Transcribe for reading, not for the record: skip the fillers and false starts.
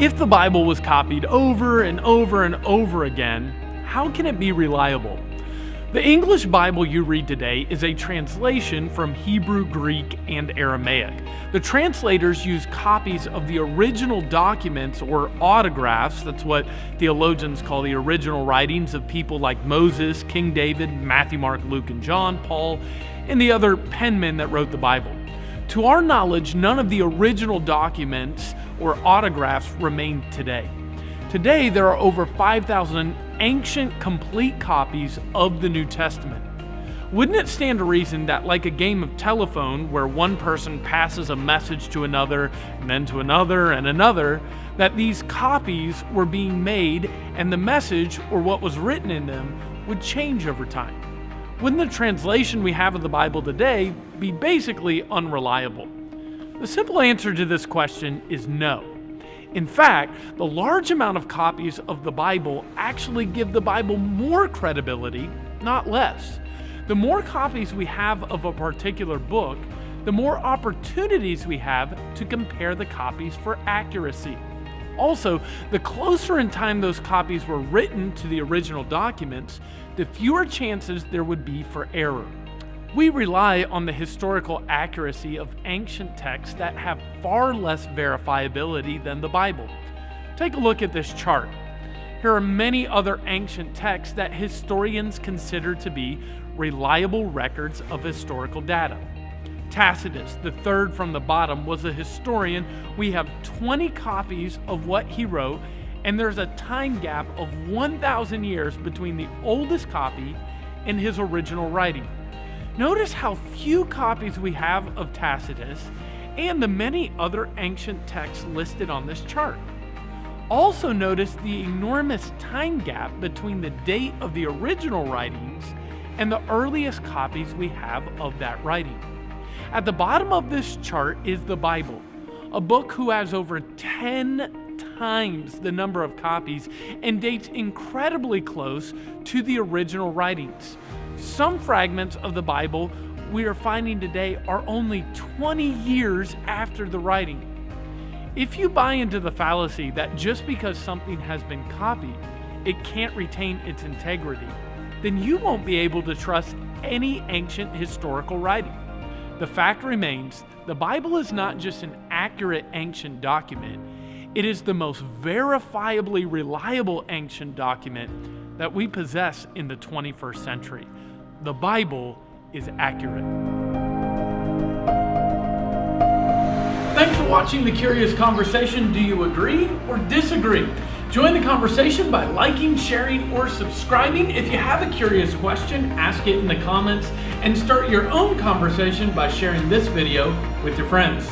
If the Bible was copied over and over and over again, how can it be reliable? The English Bible you read today is a translation from Hebrew, Greek, and Aramaic. The translators use copies of the original documents or autographs. That's what theologians call the original writings of people like Moses, King David, Matthew, Mark, Luke, and John, Paul, and the other penmen that wrote the Bible. To our knowledge, none of the original documents or autographs remain today. Today, there are over 5,000 ancient complete copies of the New Testament. Wouldn't it stand to reason that, like a game of telephone where one person passes a message to another and then to another and another, that these copies were being made and the message or what was written in them would change over time? Wouldn't the translation we have of the Bible today be basically unreliable? The simple answer to this question is no. In fact, the large amount of copies of the Bible actually give the Bible more credibility, not less. The more copies we have of a particular book, the more opportunities we have to compare the copies for accuracy. Also, the closer in time those copies were written to the original documents, the fewer chances there would be for error. We rely on the historical accuracy of ancient texts that have far less verifiability than the Bible. Take a look at this chart. Here are many other ancient texts that historians consider to be reliable records of historical data. Tacitus, the third from the bottom, was a historian. We have 20 copies of what he wrote, and there's a time gap of 1,000 years between the oldest copy and his original writing. Notice how few copies we have of Tacitus and the many other ancient texts listed on this chart. Also notice the enormous time gap between the date of the original writings and the earliest copies we have of that writing. At the bottom of this chart is the Bible, a book who has over 10 times the number of copies and dates incredibly close to the original writings. Some fragments of the Bible we are finding today are only 20 years after the writing. If you buy into the fallacy that just because something has been copied, it can't retain its integrity, then you won't be able to trust any ancient historical writing. The fact remains, the Bible is not just an accurate ancient document, it is the most verifiably reliable ancient document that we possess in the 21st century. The Bible is accurate. Thanks for watching The Curious Conversation. Do you agree or disagree? Join the conversation by liking, sharing, or subscribing. If you have a curious question, ask it in the comments and start your own conversation by sharing this video with your friends.